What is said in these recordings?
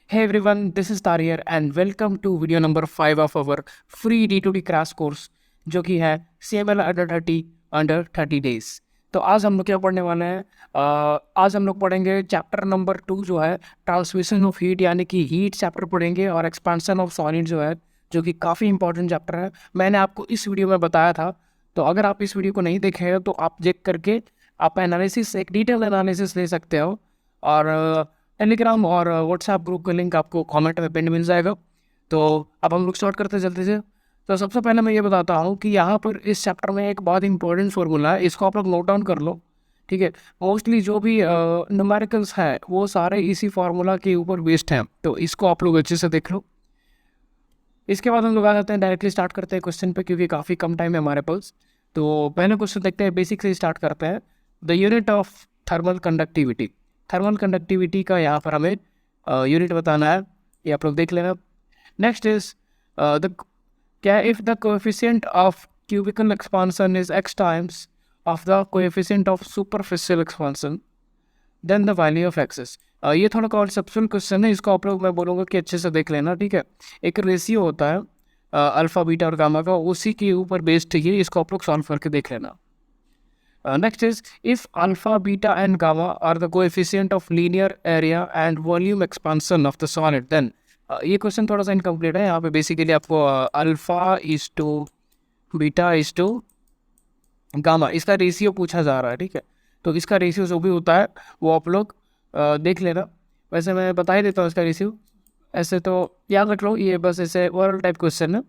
Hey everyone, this is Tarier and welcome to video number 5 of our free D2D crash course जो कि है CML under 30 days. तो आज हम लोग क्या पढ़ने वाले हैं? आज हम लोग पढ़ेंगे चैप्टर नंबर 2 जो है ट्रांसमिशन ऑफ हीट, यानी कि हीट चैप्टर पढ़ेंगे, और एक्सपेंशन ऑफ सॉलिड जो है, जो कि काफ़ी इंपॉर्टेंट चैप्टर है। मैंने आपको इस वीडियो में बताया था, तो अगर आप इस वीडियो को नहीं देखे हैं तो आप देख करके आप एनालिसिस, एक डिटेल एनालिसिस ले सकते हो। और टेलीग्राम और व्हाट्सएप ग्रुप का लिंक आपको कमेंट में पिन मिल जाएगा। तो अब हम लोग स्टार्ट करते जल्दी से। तो सबसे पहले मैं ये बताता हूँ कि यहाँ पर इस चैप्टर में एक बहुत इंपॉर्टेंट फार्मूला है, इसको आप लोग नोट डाउन कर लो, ठीक है। मोस्टली जो भी न्यूमेरिकल्स है वो सारे इसी फार्मूला के ऊपर बेस्ड हैं, तो इसको आप लोग अच्छे से देख लो। इसके बाद हम लोग आ जाते हैं, डायरेक्टली स्टार्ट करते हैं क्वेश्चन पे, क्योंकि काफ़ी कम टाइम है हमारे पास। तो पहले क्वेश्चन देखते हैं, बेसिक से स्टार्ट करते हैं। The unit of thermal conductivity, thermal conductivity का यहाँ पर हमें यूनिट बताना है, ये आप लोग देख लेना। नेक्स्ट इज द क्या if the coefficient of cubical expansion is x times of the coefficient of superficial expansion then the value of excess. ये थोड़ा कॉन्सेप्चुअल क्वेश्चन है, इसको आप लोग मैं बोलूँगा कि अच्छे से देख लेना, ठीक है। एक रेशियो होता है अल्फ़ा बीटा और गामा का, उसी के ऊपर बेस्ड है, इसको आप लोग सॉल्व करके देख लेना। Next is if alpha, beta and gamma are the coefficient of linear area and volume expansion of the solid, then ये क्वेश्चन थोड़ा सा इनकम्प्लीट है। यहाँ पे बेसिकली आपको alpha is to beta is to gamma, इसका रेशियो पूछा जा रहा है, ठीक है। तो इसका रेशियो जो भी होता है वो आप लोग देख लेना। वैसे मैं बता ही देता हूँ इसका रेशियो, ऐसे तो याद रख लो, ये बस ऐसे ओवरऑल टाइप क्वेश्चन है।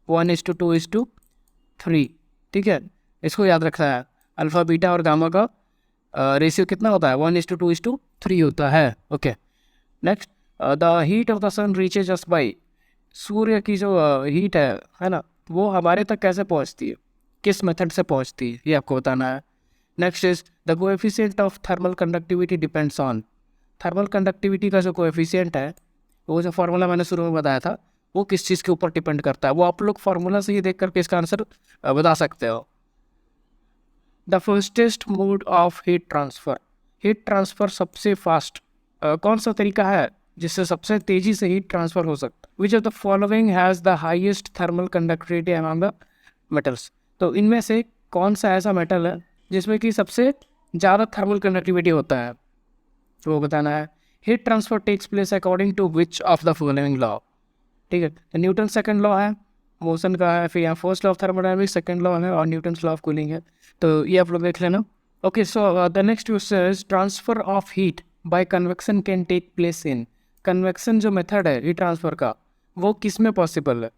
1:2:3, ठीक है, इसको याद रखना है। अल्फ़ा बीटा और गामा का रेशियो कितना होता है? 1:2:3 होता है, okay. Next, the heat of the sun reaches us by, सूर्य की जो हीट है ना, वो हमारे तक कैसे पहुंचती है, किस मेथड से पहुंचती है, ये आपको बताना है। Next is the coefficient of thermal conductivity depends on, thermal conductivity का जो कोएफिशिएंट है, वो जो फार्मूला मैंने शुरू में बताया था, वो किस चीज़ के ऊपर डिपेंड करता है, वो आप लोग फार्मूला से ही देख करके इसका आंसर बता सकते हो। The fastest mode of heat transfer, heat transfer सबसे फास्ट कौन सा तरीका है जिससे सबसे तेज़ी से हीट ट्रांसफ़र हो सकता है? विच of the following has the highest thermal conductivity among the metals, तो इनमें से कौन सा ऐसा मेटल है जिसमें कि सबसे ज़्यादा थर्मल कंडक्टिविटी होता है, तो वो बताना है। Heat transfer takes place according to which of the following law, ठीक है। तो न्यूटन सेकंड लॉ है मोशन का है, फिर यहाँ first law of thermodynamics second law है, और न्यूटन लॉ ऑफ कूलिंग है, तो ये आप लोग देख लेना। Okay, so the next question is transfer of heat by convection can take place in, convection जो मेथड है हीट ट्रांसफर का, वो किस में पॉसिबल है?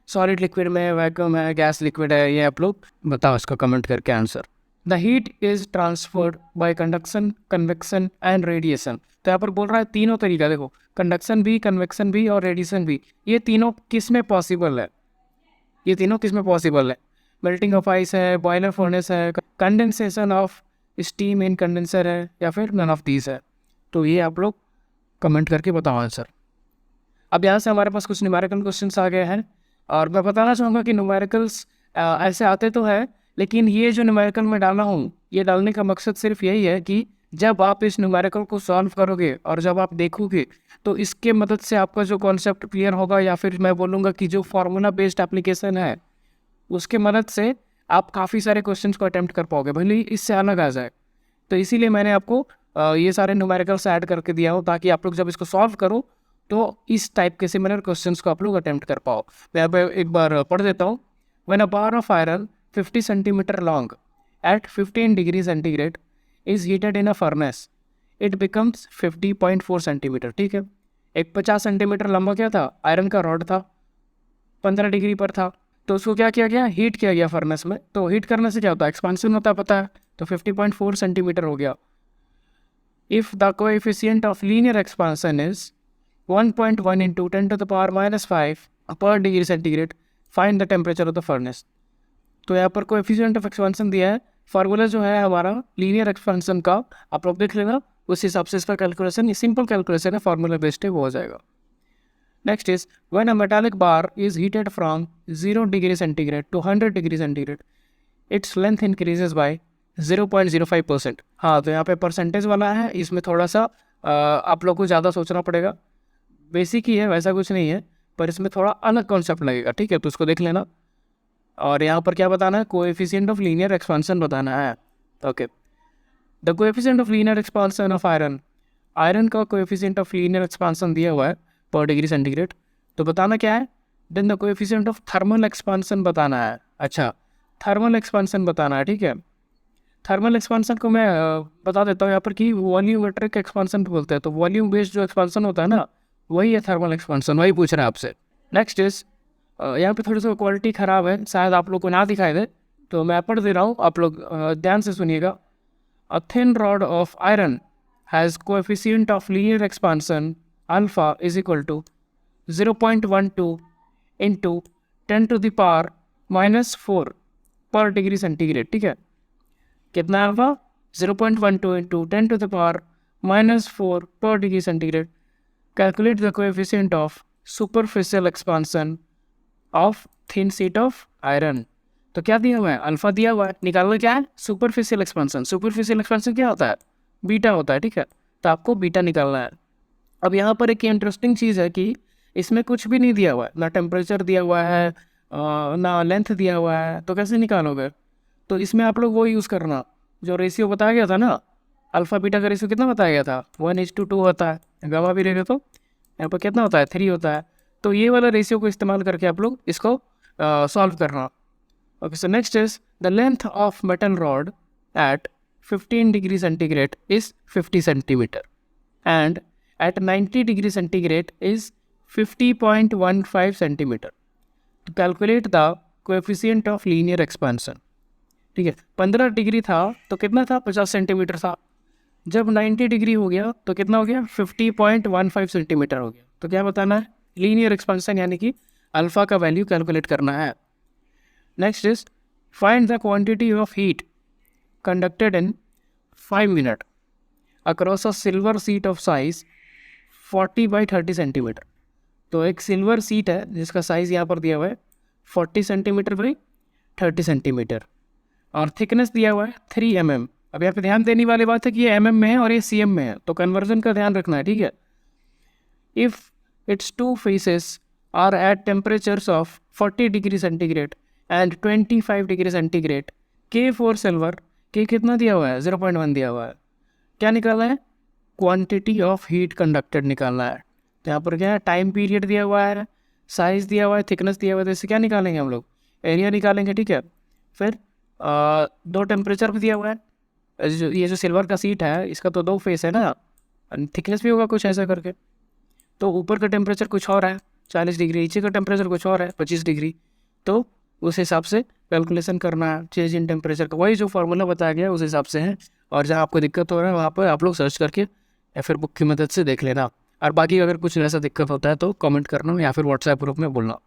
सॉलिड लिक्विड में, वैक्यूम है, गैस लिक्विड है, ये आप लोग बताओ इसका कमेंट करके answer. The heat is transferred by conduction, convection and radiation, तो यहाँ पर बोल रहा है तीनों तरीका, देखो कंडक्शन भी, कन्वेक्शन भी और रेडिएशन भी, ये तीनों किस में पॉसिबल है? ये तीनों किस में पॉसिबल है? मेल्टिंग ऑफ आइस है, बॉयलर फर्नेस है, condensation of steam in condenser है, या फिर नन ऑफ दीज है? तो ये आप लोग कमेंट करके बताओ आंसर। अब यहाँ से हमारे पास कुछ न्यूमेरिकल क्वेश्चंस आ गए हैं, और मैं बताना चाहूँगा कि न्यूमेरिकल्स ऐसे आते तो है, लेकिन ये जो न्यूमेरिकल मैं डाला हूँ, ये डालने का मकसद सिर्फ यही है कि जब आप इस न्यूमेरिकल को सॉल्व करोगे और जब आप देखोगे, तो इसके मदद से आपका जो कॉन्सेप्ट क्लियर होगा, या फिर मैं बोलूँगा कि जो फार्मूला बेस्ड एप्लीकेशन है, उसके मदद से आप काफ़ी सारे क्वेश्चंस को अटैम्प्ट कर पाओगे, भले ही इससे अलग आ जाए। तो इसीलिए मैंने आपको ये सारे न्यूमेरिकल्स ऐड करके दिया हो, ताकि आप लोग जब इसको सॉल्व करो तो इस टाइप के सिमिलर क्वेश्चंस को आप लोग अटैम्प्ट कर पाओ। मैं अब एक बार पढ़ देता हूँ। When a bar of iron 50 centimetre long at 15 degree centigrade is heated in a furnace, it becomes 50.4 centimetre, ठीक है। एक 50 सेंटीमीटर लंबा क्या था, आयरन का रॉड था, 15 डिग्री पर था, तो उसको क्या किया गया, हीट किया गया फर्नेस में। तो हीट करने से क्या होता है, एक्सपांशन होता है, पता है, तो 50.4 सेंटीमीटर हो गया। If the coefficient of linear expansion is 1.1 into 10⁻⁵ पर degree centigrade, find the temperature of the furnace. तो यहाँ पर कोएफिशिएंट ऑफ एक्सपांशन दिया है, फार्मूला जो है हमारा लीनियर एक्सपांशन का, आप लोग देख लेना, उस हिसाब से इसका कैलकुलेशन, सिंपल कैलकुलेशन है, फार्मूला बेस्ड है, वो हो जाएगा। Next is when a metallic bar is heated from 0 degree centigrade to 100 degree centigrade, its length increases by 0.05%। हाँ, तो यहाँ पे परसेंटेज वाला है, इसमें थोड़ा सा आप लोग को ज़्यादा सोचना पड़ेगा। बेसिक ही है, वैसा कुछ नहीं है, पर इसमें थोड़ा अलग कॉन्सेप्ट लगेगा, ठीक है, तो उसको देख लेना। और यहाँ पर क्या बताना है, कोएफिशिएंट ऑफ लीनियर एक्सपेंशन बताना है। Okay, the coefficient of linear expansion of iron, iron का कोएफिशिएंट ऑफ लीनियर एक्सपेंशन दिया हुआ है पर डिग्री सेंटीग्रेड, तो बताना क्या है। Then the coefficient of thermal expansion बताना है। अच्छा, थर्मल एक्सपेंशन बताना है, ठीक है। थर्मल एक्सपेंशन को मैं बता देता हूँ यहाँ पर कि वॉल्यूमेट्रिक एक्सपेंशन बोलते हैं, तो वॉल्यूम बेस्ड जो एक्सपेंशन होता है ना, वही है थर्मल एक्सपेंशन, वही पूछ रहा है आपसे। नेक्स्ट इज, यहाँ पे थोड़ी सी क्वालिटी ख़राब है, शायद आप लोग को ना दिखाई दे, तो मैं पढ़ दे रहा हूँ, आप लोग ध्यान से सुनिएगा। A thin rod of iron has coefficient of linear expansion alpha is equal to 0.12 into 10⁻⁻4 per degree centigrade, ठीक है। कितना है alpha? 0.12 into 10⁻⁻4 per degree centigrade. Calculate the coefficient of superficial expansion of thin sheet of iron. तो क्या दिया हुआ है? Alpha दिया हुआ है, निकालना क्या है? Superficial expansion. सुपरफिशियल एक्सपेंशन क्या होता है? बीटा होता है, ठीक है, तो आपको बीटा निकालना है। अब यहाँ पर एक इंटरेस्टिंग चीज़ है कि इसमें कुछ भी नहीं दिया हुआ है, ना टेम्परेचर दिया हुआ है, ना लेंथ दिया हुआ है, तो कैसे निकालोगे? तो इसमें आप लोग वो यूज़ करना जो रेशियो बताया गया था ना, अल्फ़ा बीटा का रेशियो कितना बताया गया था? 1:2 होता है, गवा भी रहेगा तो यहाँ पर कितना होता है? 3 होता है। तो ये वाला रेशियो को इस्तेमाल करके आप लोग इसको सॉल्व करना। Okay, so next is the length of metal rod at 15 degree centigrade is 50 centimetre and at 90 degree centigrade is 50.15 centimetre. to calculate the coefficient of linear expansion, ठीक है। 15 डिग्री था तो कितना था? 50 सेंटीमीटर था। जब 90 डिग्री हो गया तो कितना हो गया? 50.15 सेंटीमीटर हो गया। तो क्या बताना है? लीनियर एक्सपेंशन, यानी कि अल्फ़ा का वैल्यू कैलकुलेट करना है। Next is find the quantity of heat conducted in 5 minute across a silver seat of size 40/30 centimetre. तो एक सिल्वर सीट है जिसका साइज़ यहाँ पर दिया हुआ है 40 सेंटीमीटर बाई 30 सेंटीमीटर और थिकनेस दिया हुआ है 3 mm। अब यहाँ पे ध्यान देने वाली बात है कि ये mm में है और ये cm में है, तो कन्वर्जन का ध्यान रखना है, ठीक है। If its 2 faces are at temperatures of 40 degree centigrade and 25 degree centigrade, K for silver, K कितना दिया हुआ है? 0.1 दिया हुआ है। क्या निकालना है? क्वांटिटी ऑफ हीट कंडक्टेड निकालना है। तो यहाँ पर क्या है? टाइम पीरियड दिया हुआ है, साइज़ दिया हुआ है, थिकनेस दिया हुआ है, तो इससे क्या निकालेंगे हम लोग? एरिया निकालेंगे, ठीक है। फिर 2 टेम्परेचर भी दिया हुआ है। ये जो सिल्वर का सीट है इसका तो 2 फेस है ना, थिकनेस भी होगा कुछ ऐसा करके। तो ऊपर का टेम्परेचर कुछ और है 40 डिग्री, नीचे का टेम्परेचर कुछ और है 25 डिग्री, तो उस हिसाब से कैलकुलेशन करना है चेंज इन टेम्परेचर का। वही जो फार्मूला बताया गया उस हिसाब से है, और जहाँ आपको दिक्कत हो रहा है वहाँ पर आप लोग सर्च करके या फिर बुक की मदद से देख लेना। और बाकी अगर कुछ ऐसा दिक्कत होता है तो कमेंट करना या फिर व्हाट्सएप ग्रुप में बोलना।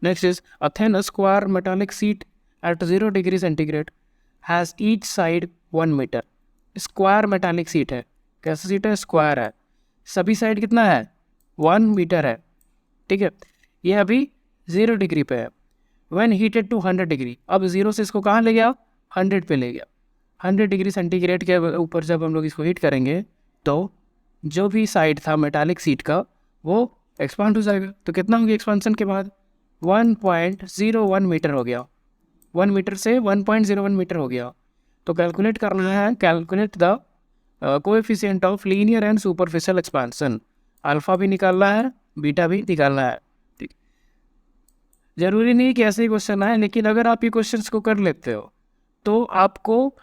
Next is a thin square metallic sheet at 0 degree centigrade has each side 1 metre. Square metallic sheet है, कैसा सीट है? स्क्वायर है, सभी साइड कितना है? 1 मीटर है, ठीक है। ये अभी 0 डिग्री पे है। व्हेन हीटेड टू 100 डिग्री, अब 0 से इसको कहाँ ले गया? 100 पे ले गया। 100 डिग्री सेंटीग्रेड के ऊपर जब हम लोग इसको हीट करेंगे तो जो भी साइड था मेटालिक सीट का वो एक्सपांड हो जाएगा। तो कितना हो गया एक्सपांसन के बाद? 1.01 मीटर हो गया। 1 मीटर से 1.01 मीटर हो गया। तो कैलकुलेट करना है, calculate the coefficient of linear and superficial expansion. Alpha भी निकालना है, बीटा भी निकालना है, ठीक। ज़रूरी नहीं कि ऐसे ही क्वेश्चन आए, लेकिन अगर आप ये क्वेश्चंस को कर लेते हो तो आपको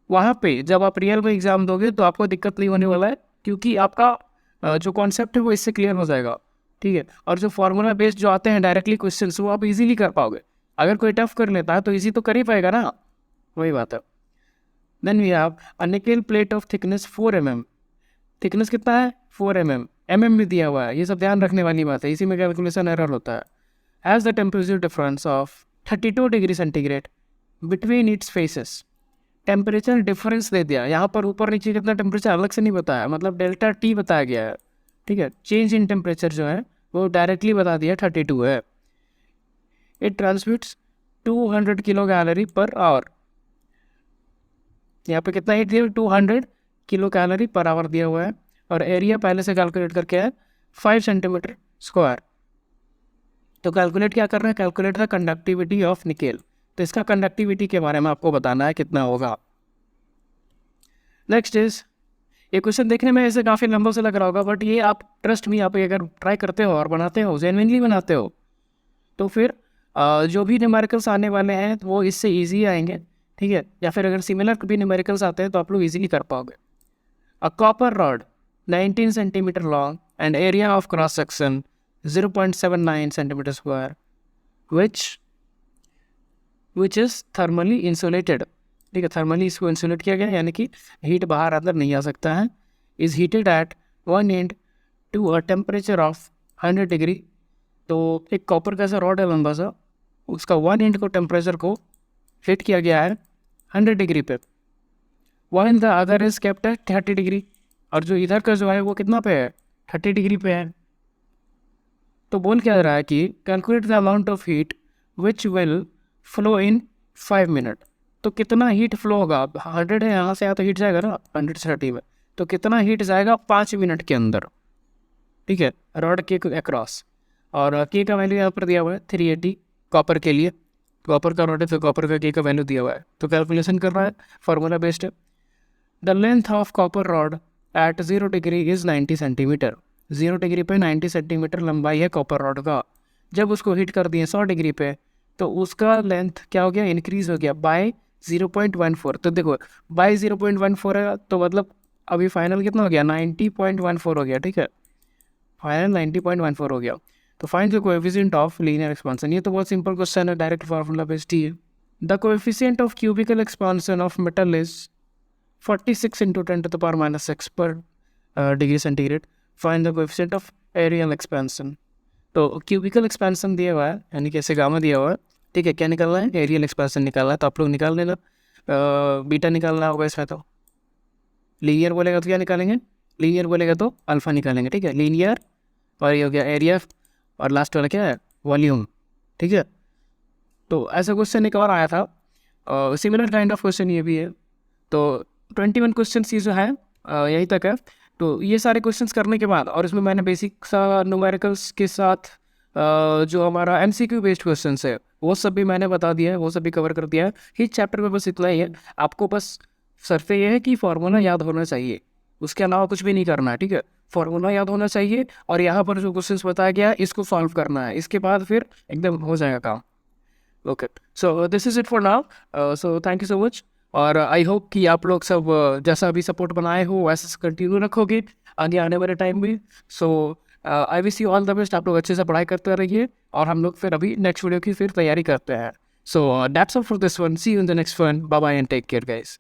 वहाँ पे जब आप रियल में एग्ज़ाम दोगे तो आपको दिक्कत नहीं होने वाला है, क्योंकि आपका जो कॉन्सेप्ट है वो इससे क्लियर हो जाएगा, ठीक है। और जो फार्मूला बेस्ड जो आते हैं डायरेक्टली क्वेश्चंस, वो आप इजीली कर पाओगे। अगर कोई टफ कर लेता है तो इजी तो कर ही पाएगा ना, वही बात है। Then we have a nickel plate of thickness 4 mm। Thickness कितना है? 4 mm, mm भी दिया हुआ है, ये सब ध्यान रखने वाली बात है, इसी में कैलकुलेशन एरर होता है। Has the temperature difference of 32 degree centigrade between its faces. Temperature difference दे दिया, यहाँ पर ऊपर नीचे कितना टेम्परेचर अलग से नहीं बताया, मतलब डेल्टा टी बताया गया है, ठीक है। चेंज इन टेम्परेचर जो है वो डायरेक्टली बता दिया 32 है। It transmits 200 kilo calorie per hour. यहाँ पे कितना हीट दिया? 200 किलो कैलोरी पर आवर दिया हुआ है। और एरिया पहले से कैलकुलेट करके है 5 सेंटीमीटर स्क्वायर। तो कैलकुलेट क्या कर रहे हैं, calculate the conductivity of nickel. तो इसका कंडक्टिविटी के बारे में आपको बताना है कितना होगा। नेक्स्ट इज, ये क्वेश्चन देखने में ऐसे काफ़ी लंबा से लग रहा होगा, बट ये आप ट्रस्ट मी, आप अगर ट्राई करते हो और बनाते हो, जेन्युइनली बनाते हो, तो फिर जो भी न्यूमेरिकल्स आने वाले हैं वो इससे ईजी आएंगे, ठीक है। या फिर अगर सिमिलर भी न्यूमेरिकल्स आते हैं तो आप लोग ईजिली कर पाओगे। A copper rod 19 centimetre long and area of cross section 0.79 centimetre square which is thermally insulated, ठीक है। थर्मली इसको इंसुलेट किया गया, यानी कि हीट बाहर अंदर नहीं आ सकता है। Is heated at one end to a temperature of 100 degree. तो एक कॉपर का ऐसा रॉड है लंबा सा, उसका वन एंड को टेम्परेचर को हीट किया गया है 100 डिग्री पे, one the other is kept at 30 degree. और जो इधर का जो है वो कितना पे है, 30 डिग्री पे है। तो बोल क्या रहा है कि calculate the amount of heat which will flow in 5 minute. तो कितना हीट फ्लो होगा, 100 है यहाँ से, यहाँ तो हीट जाएगा ना 100 से 30 में, तो कितना हीट जाएगा 5 मिनट के अंदर, ठीक है, रॉड के अक्रॉस। और के का वैल्यू यहाँ पर दिया हुआ है 380 कॉपर के लिए, कॉपर का रॉड है तो कॉपर का के का वैल्यू दिया हुआ है। तो कैलकुलेशन कर रहा है, फार्मूला बेस्ड है। The length of copper rod at 0 degree is 90 centimetre. 0 degree पे 90 सेंटीमीटर लंबाई है कॉपर रॉड का। जब उसको हीट कर दिए 100 डिग्री पे, तो उसका लेंथ क्या हो गया, इंक्रीज हो गया बाय 0.14। तो देखो बाय 0.14 है, तो मतलब अभी फाइनल कितना हो गया, 90.14 हो गया, ठीक है, फाइनल 90.14 हो गया। तो find the coefficient of linear expansion. ये तो बहुत सिंपल क्वेश्चन है, डायरेक्ट फार्मूला बेस्ड ही है। The coefficient of cubical expansion of metal is 46 into 10⁻⁻6 per degree centigrade. Find the coefficient of areal expansion. तो क्यूबिकल एक्सपेंशन दिया हुआ है, यानी कि ऐसे गामा दिया हुआ है, ठीक है। क्या निकालना है, एरियल एक्सपेंशन निकालना है। तो आप लोग निकाल लेना, बीटा निकालना होगा इसमें। तो लीनियर बोलेगा तो क्या निकालेंगे, लीनियर बोलेगा तो अल्फा निकालेंगे, ठीक है। लीनियर, और ये हो गया एरिया, और लास्ट वाला क्या है, वॉल्यूम, ठीक है। तो ऐसा क्वेश्चन एक और आया था, सिमिलर काइंड ऑफ क्वेश्चन ये भी है। तो 21 क्वेश्चन ये जो है यहीं तक है। तो ये सारे क्वेश्चंस करने के बाद, और इसमें मैंने बेसिक सा न्यूमेरिकल्स के साथ जो हमारा MCQ बेस्ड क्वेश्चंस है वो सब भी मैंने बता दिया है, वो सब भी कवर कर दिया है। इस चैप्टर में बस इतना ही है, आपको बस सिर्फ ये है कि फार्मूला याद होना चाहिए, उसके अलावा कुछ भी नहीं करना है, ठीक है। फार्मूला याद होना चाहिए, और यहाँ पर जो क्वेश्चंस बताया गया है इसको सॉल्व करना है, इसके बाद फिर एकदम हो जाएगा काम। Okay, so this is it for now. So thank you so much, और आई होप कि आप लोग सब जैसा अभी सपोर्ट बनाए हो वैसे कंटिन्यू रखोगे आगे आने वाले टाइम में। So I wish you all the best. आप लोग अच्छे से पढ़ाई करते रहिए, और हम लोग फिर अभी नेक्स्ट वीडियो की फिर तैयारी करते हैं। So that's all for this one, see you in the next one, bye bye and take care guys.